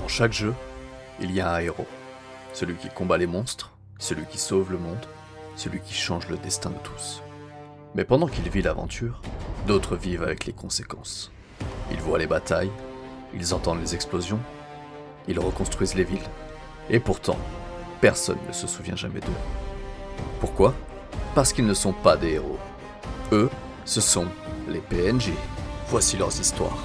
Dans chaque jeu, il y a un héros. Celui qui combat les monstres, celui qui sauve le monde, celui qui change le destin de tous. Mais pendant qu'il vit l'aventure, d'autres vivent avec les conséquences. Ils voient les batailles, ils entendent les explosions, ils reconstruisent les villes. Et pourtant, personne ne se souvient jamais d'eux. Pourquoi ? Parce qu'ils ne sont pas des héros. Eux, ce sont les PNJ. Voici leurs histoires.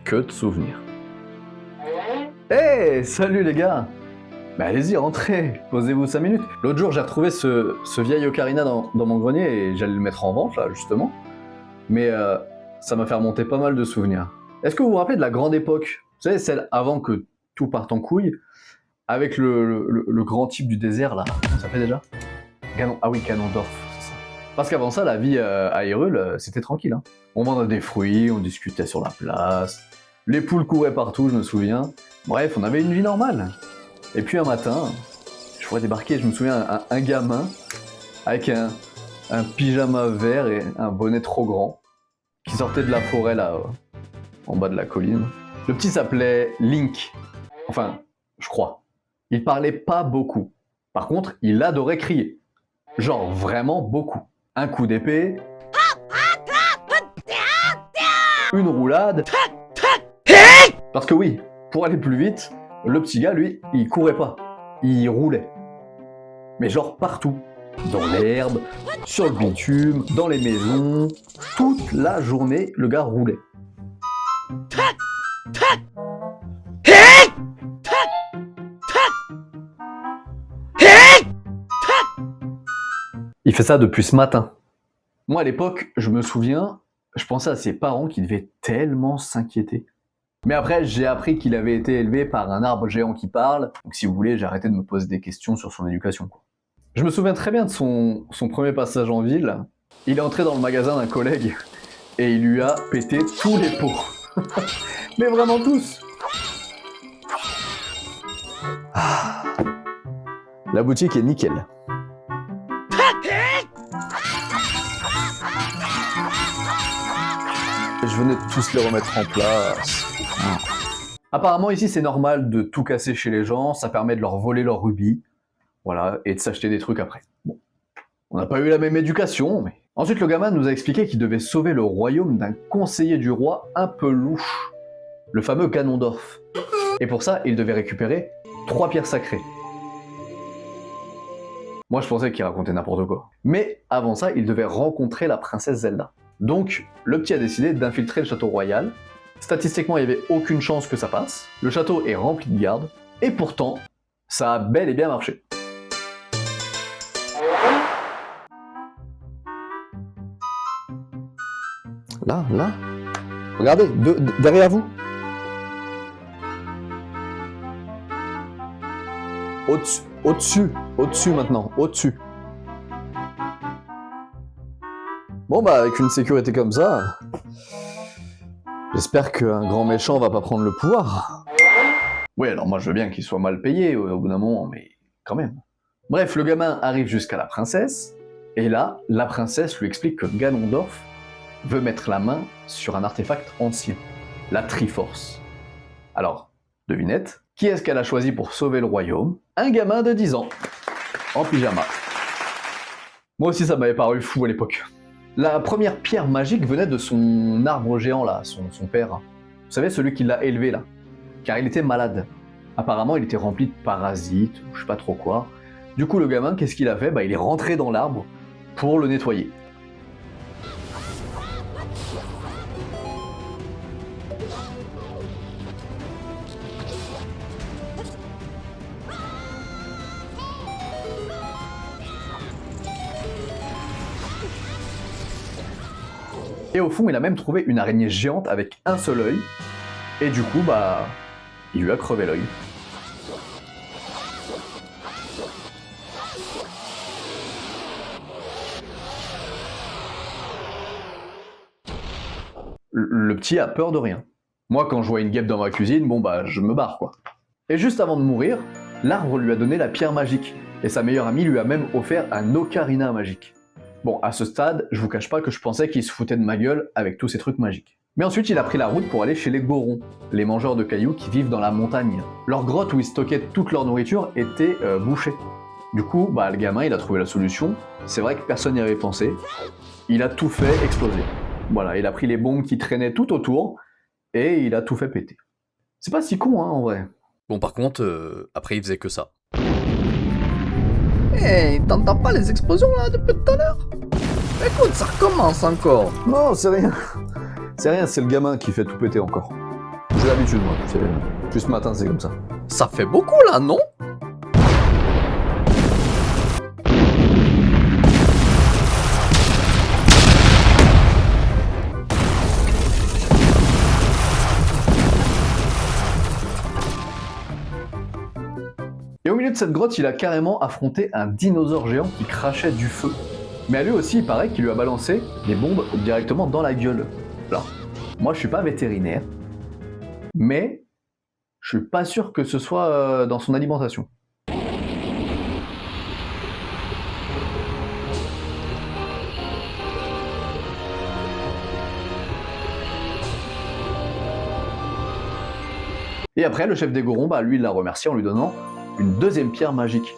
Que de souvenirs. Hey, salut les gars! Bah allez-y, rentrez, posez-vous 5 minutes. L'autre jour, j'ai retrouvé ce vieil ocarina dans mon grenier et j'allais le mettre en vente, là, justement. Mais ça m'a fait remonter pas mal de souvenirs. Est-ce que vous vous rappelez de la grande époque? Vous savez, celle avant que tout parte en couille, avec le grand type du désert, là. Comment ça s'appelle déjà? Ah oui, Ganondorf, c'est ça. Parce qu'avant ça, la vie à Hyrule, c'était tranquille. Hein. On vendait des fruits, on discutait sur la place. Les poules couraient partout, je me souviens. Bref, on avait une vie normale. Et puis un matin, je vois débarquer, je me souviens, un gamin avec un pyjama vert et un bonnet trop grand qui sortait de la forêt là, en bas de la colline. Le petit s'appelait Link. Enfin, je crois. Il parlait pas beaucoup. Par contre, il adorait crier. Genre vraiment beaucoup. Un coup d'épée. Une roulade. Parce que oui, pour aller plus vite, le petit gars, lui, il courait pas. Il roulait. Mais genre partout. Dans l'herbe, sur le bitume, dans les maisons. Toute la journée, le gars roulait. Il fait ça depuis ce matin. Moi, à l'époque, je me souviens, je pensais à ses parents qui devaient tellement s'inquiéter. Mais après, j'ai appris qu'il avait été élevé par un arbre géant qui parle. Donc si vous voulez, j'ai arrêté de me poser des questions sur son éducation. Je me souviens très bien de son premier passage en ville. Il est entré dans le magasin d'un collègue et il lui a pété tous les pots. Mais vraiment tous. Ah. La boutique est nickel. Et je venais de tous les remettre en place. Apparemment ici c'est normal de tout casser chez les gens, ça permet de leur voler leurs rubis, voilà, et de s'acheter des trucs après. Bon, on n'a pas eu la même éducation, mais... Ensuite le gamin nous a expliqué qu'il devait sauver le royaume d'un conseiller du roi un peu louche, le fameux Ganondorf. Et pour ça, il devait récupérer 3 pierres sacrées. Moi je pensais qu'il racontait n'importe quoi. Mais avant ça, il devait rencontrer la princesse Zelda. Donc, le petit a décidé d'infiltrer le château royal. Statistiquement, il n'y avait aucune chance que ça passe. Le château est rempli de gardes. Et pourtant, ça a bel et bien marché. Là. Regardez, derrière vous. Au-dessus maintenant, au-dessus. Bon bah avec une sécurité comme ça, j'espère qu'un grand méchant va pas prendre le pouvoir. Oui alors moi je veux bien qu'il soit mal payé au bout d'un moment, mais quand même. Bref, le gamin arrive jusqu'à la princesse, et là, la princesse lui explique que Ganondorf veut mettre la main sur un artefact ancien, la Triforce. Alors, devinette, qui est-ce qu'elle a choisi pour sauver le royaume? Un gamin de 10 ans, en pyjama. Moi aussi ça m'avait paru fou à l'époque. La première pierre magique venait de son arbre géant là, son père. Vous savez, celui qui l'a élevé là. Car il était malade. Apparemment, il était rempli de parasites, ou je sais pas trop quoi. Du coup, le gamin, qu'est-ce qu'il a fait? Bah, il est rentré dans l'arbre pour le nettoyer. Et au fond, il a même trouvé une araignée géante avec un seul œil. Et du coup, bah, il lui a crevé l'œil. Le petit a peur de rien. Moi, quand je vois une guêpe dans ma cuisine, bon bah, je me barre quoi. Et juste avant de mourir, l'arbre lui a donné la pierre magique, Et sa meilleure amie lui a même offert un ocarina magique. Bon, à ce stade, je vous cache pas que je pensais qu'il se foutait de ma gueule avec tous ces trucs magiques. Mais ensuite, il a pris la route pour aller chez les Gorons, les mangeurs de cailloux qui vivent dans la montagne. Leur grotte où ils stockaient toute leur nourriture était bouchée. Du coup, le gamin, il a trouvé la solution. C'est vrai que personne n'y avait pensé. Il a tout fait exploser. Voilà, il a pris les bombes qui traînaient tout autour et il a tout fait péter. C'est pas si con, hein, en vrai. Bon, par contre, après, il faisait que ça. Hey, t'entends pas les explosions là depuis tout à l'heure? Écoute, ça recommence encore. Non, c'est rien. C'est rien, c'est le gamin qui fait tout péter encore. J'ai l'habitude, moi, tu sais. Plus ce matin, c'est comme ça. Ça fait beaucoup là, non? Et au milieu de cette grotte, il a carrément affronté un dinosaure géant qui crachait du feu. Mais à lui aussi, il paraît qu'il lui a balancé des bombes directement dans la gueule. Alors, moi je suis pas vétérinaire, mais je suis pas sûr que ce soit dans son alimentation. Et après, le chef des Gorons, lui, il l'a remercié en lui donnant une deuxième pierre magique.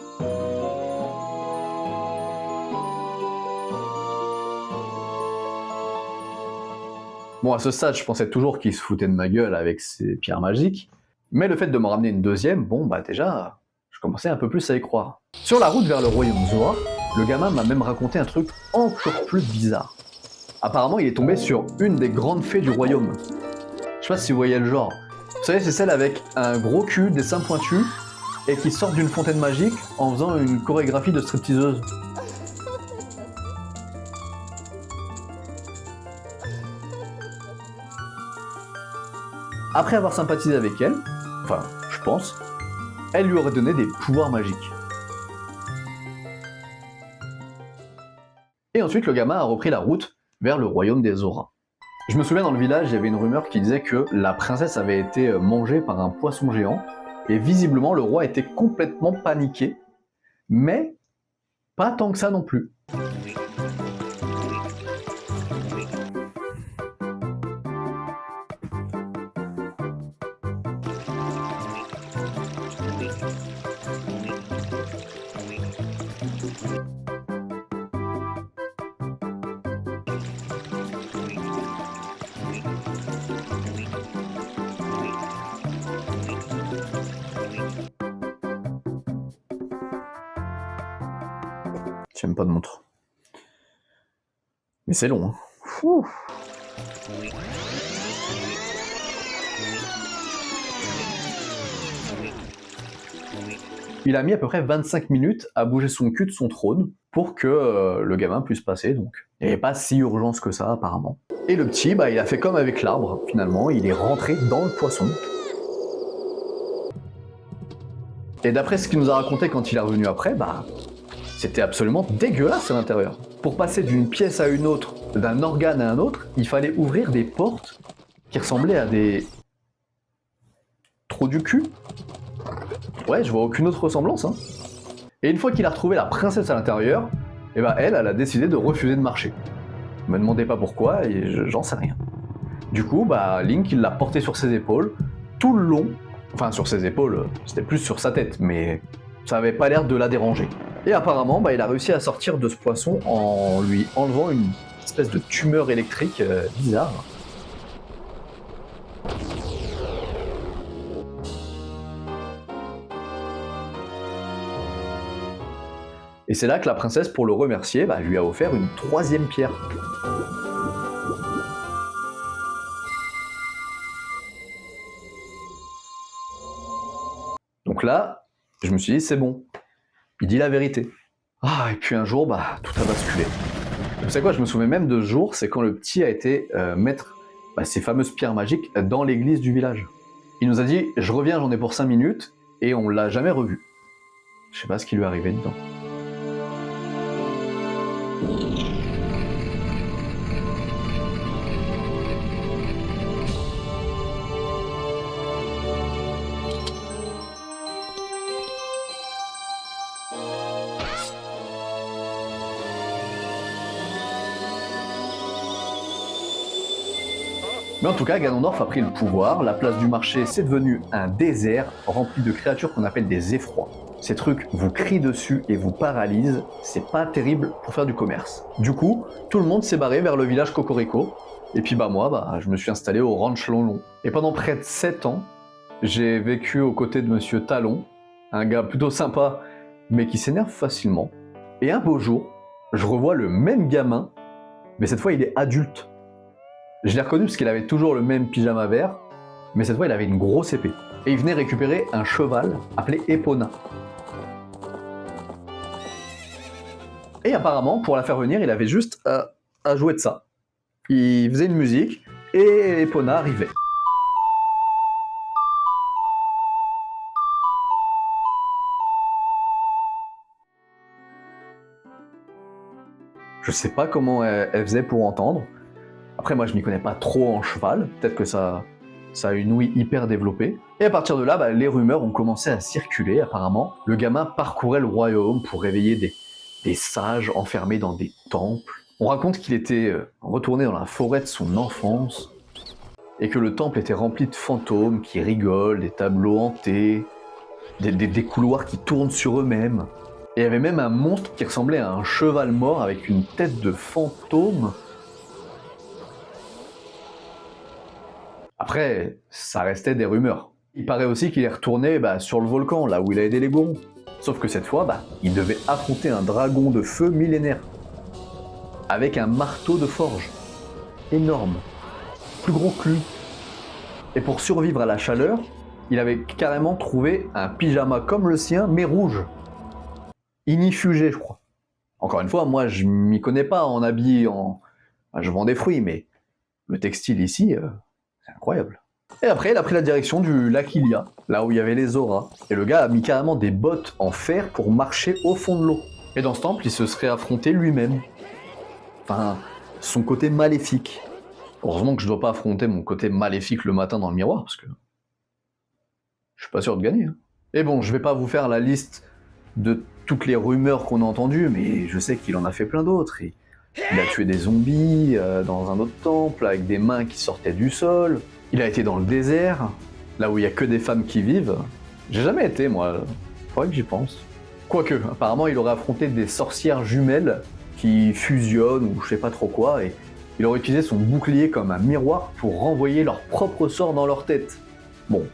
Bon, à ce stade, je pensais toujours qu'il se foutait de ma gueule avec ses pierres magiques, mais le fait de me ramener une deuxième, déjà, je commençais un peu plus à y croire. Sur la route vers le royaume Zoa, le gamin m'a même raconté un truc encore plus bizarre. Apparemment, il est tombé sur une des grandes fées du royaume. Je sais pas si vous voyez le genre. Vous savez, c'est celle avec un gros cul, des seins pointus, et qui sort d'une fontaine magique en faisant une chorégraphie de stripteaseuse. Après avoir sympathisé avec elle, enfin, je pense, elle lui aurait donné des pouvoirs magiques. Et ensuite, le gamin a repris la route vers le royaume des Zora. Je me souviens, dans le village, il y avait une rumeur qui disait que la princesse avait été mangée par un poisson géant, et visiblement, le roi était complètement paniqué, mais pas tant que ça non plus. J'aime pas de montre. Mais c'est long, hein. Ouh. Il a mis à peu près 25 minutes à bouger son cul de son trône pour que le gamin puisse passer, donc. Il n'y avait pas si urgence que ça, apparemment. Et le petit, il a fait comme avec l'arbre, finalement, il est rentré dans le poisson. Et d'après ce qu'il nous a raconté quand il est revenu après, c'était absolument dégueulasse à l'intérieur. Pour passer d'une pièce à une autre, d'un organe à un autre, il fallait ouvrir des portes qui ressemblaient à des... trous du cul. Ouais, je vois aucune autre ressemblance, hein. Et une fois qu'il a retrouvé la princesse à l'intérieur, elle a décidé de refuser de marcher. Me demandez pas pourquoi, et j'en sais rien. Du coup, Link, il l'a porté sur ses épaules, tout le long. Enfin, sur ses épaules, c'était plus sur sa tête, mais ça avait pas l'air de la déranger. Et apparemment, il a réussi à sortir de ce poisson en lui enlevant une espèce de tumeur électrique bizarre. Et c'est là que la princesse, pour le remercier, lui a offert une troisième pierre. Donc là, je me suis dit, c'est bon. Il dit la vérité. Ah, et puis un jour, tout a basculé. Vous savez quoi, je me souviens même de ce jour, c'est quand le petit a été mettre ces fameuses pierres magiques dans l'église du village. Il nous a dit, je reviens, j'en ai pour 5 minutes, et on l'a jamais revu. Je sais pas ce qui lui est arrivé dedans. Mais en tout cas, Ganondorf a pris le pouvoir, la place du marché c'est devenu un désert rempli de créatures qu'on appelle des effrois. Ces trucs vous crient dessus et vous paralysent, c'est pas terrible pour faire du commerce. Du coup, tout le monde s'est barré vers le village Cocorico, et puis moi, je me suis installé au Ranch Lonlon. Et pendant près de 7 ans, j'ai vécu aux côtés de Monsieur Talon, un gars plutôt sympa, mais qui s'énerve facilement. Et un beau jour, je revois le même gamin, mais cette fois il est adulte. Je l'ai reconnu parce qu'il avait toujours le même pyjama vert, mais cette fois il avait une grosse épée. Et il venait récupérer un cheval appelé Epona. Et apparemment, pour la faire venir, il avait juste à jouer de ça. Il faisait une musique, et Epona arrivait. Je sais pas comment elle faisait pour entendre. Après, moi, je m'y connais pas trop en cheval. Peut-être que ça a une ouïe hyper développée. Et à partir de là, les rumeurs ont commencé à circuler. Apparemment, le gamin parcourait le royaume pour réveiller des sages enfermés dans des temples. On raconte qu'il était retourné dans la forêt de son enfance et que le temple était rempli de fantômes qui rigolent, des tableaux hantés, des couloirs qui tournent sur eux-mêmes. Et il y avait même un monstre qui ressemblait à un cheval mort avec une tête de fantôme. Après, ça restait des rumeurs. Il paraît aussi qu'il est retourné sur le volcan, là où il a aidé les Gorons. Sauf que cette fois, il devait affronter un dragon de feu millénaire. Avec un marteau de forge. Énorme. Plus gros que lui. Et pour survivre à la chaleur, il avait carrément trouvé un pyjama comme le sien, mais rouge. Inifugé, je crois. Encore une fois, moi, je m'y connais pas en habits, je vends des fruits, mais le textile ici, c'est incroyable. Et après, il a pris la direction du lac Ilia, là où il y avait les auras. Et le gars a mis carrément des bottes en fer pour marcher au fond de l'eau. Et dans ce temple, il se serait affronté lui-même. Enfin, son côté maléfique. Heureusement que je dois pas affronter mon côté maléfique le matin dans le miroir, parce que je suis pas sûr de gagner. Et bon, je vais pas vous faire la liste de toutes les rumeurs qu'on a entendues, mais je sais qu'il en a fait plein d'autres. Il a tué des zombies dans un autre temple, avec des mains qui sortaient du sol. Il a été dans le désert, là où il y a que des femmes qui vivent. J'ai jamais été, moi. Faudrait que j'y pense. Quoique, apparemment, il aurait affronté des sorcières jumelles qui fusionnent ou je sais pas trop quoi, et il aurait utilisé son bouclier comme un miroir pour renvoyer leur propre sort dans leur tête. Bon,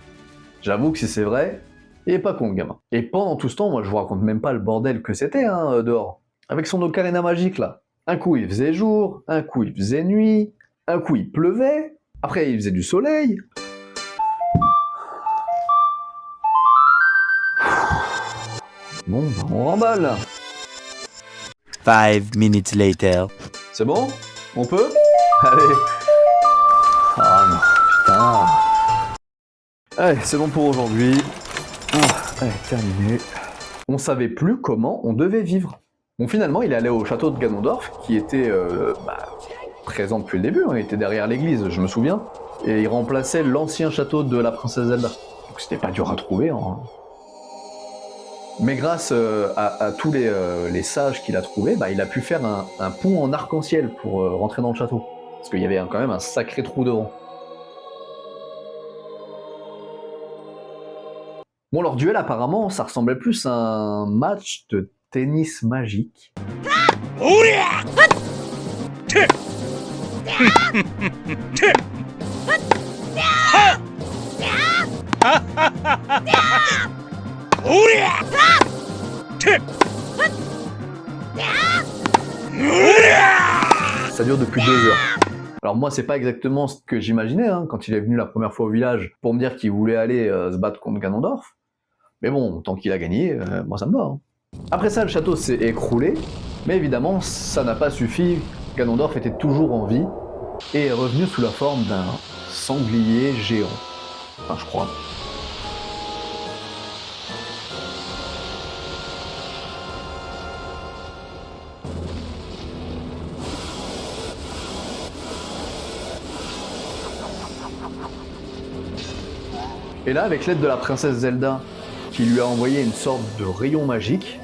j'avoue que si c'est vrai, il est pas con le gamin. Et pendant tout ce temps, moi je vous raconte même pas le bordel que c'était dehors. Avec son ocarina magique là. Un coup il faisait jour, un coup il faisait nuit, un coup il pleuvait, après il faisait du soleil. Bon, on remballe. 5 minutes later. C'est bon? On peut? Allez. Ah non, putain. Allez, c'est bon pour aujourd'hui. Allez, terminé. On savait plus comment on devait vivre. Bon, finalement, il est allé au château de Ganondorf, qui était présent depuis le début, il était derrière l'église, je me souviens, et il remplaçait l'ancien château de la princesse Zelda. Donc c'était pas dur à trouver, Mais grâce à tous les sages qu'il a trouvés, il a pu faire un pont en arc-en-ciel pour rentrer dans le château. Parce qu'il y avait quand même un sacré trou devant. Bon, leur duel, apparemment, ça ressemblait plus à un match de tennis magique. Ça dure depuis 2 heures. Alors moi, c'est pas exactement ce que j'imaginais quand il est venu la première fois au village pour me dire qu'il voulait aller se battre contre Ganondorf. Mais bon, tant qu'il a gagné, moi ça me va. Après ça, le château s'est écroulé, mais évidemment, ça n'a pas suffi. Ganondorf était toujours en vie et est revenu sous la forme d'un sanglier géant. Enfin, je crois. Et là, avec l'aide de la princesse Zelda, qui lui a envoyé une sorte de rayon magique,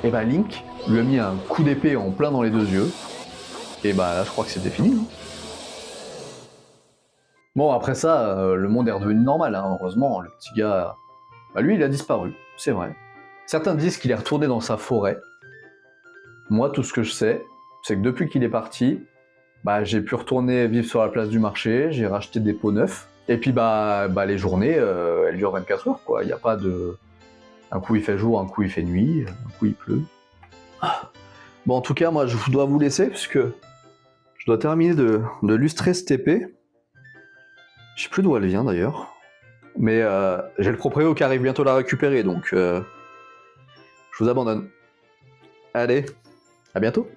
et Link lui a mis un coup d'épée en plein dans les 2 yeux. Et là, je crois que c'était fini. Bon, après ça, le monde est redevenu normal, hein, heureusement. Le petit gars, bah, lui, il a disparu, c'est vrai. Certains disent qu'il est retourné dans sa forêt. Moi, tout ce que je sais, c'est que depuis qu'il est parti, bah, j'ai pu retourner vivre sur la place du marché, j'ai racheté des pots neufs. Et puis, les journées, elles durent 24 heures, quoi. Il n'y a pas de... Un coup, il fait jour, un coup, il fait nuit, un coup, il pleut. Bon, en tout cas, moi, je dois vous laisser, puisque je dois terminer de lustrer cette épée. Je sais plus d'où elle vient, d'ailleurs. Mais j'ai le proprio qui arrive bientôt la récupérer, donc je vous abandonne. Allez, à bientôt.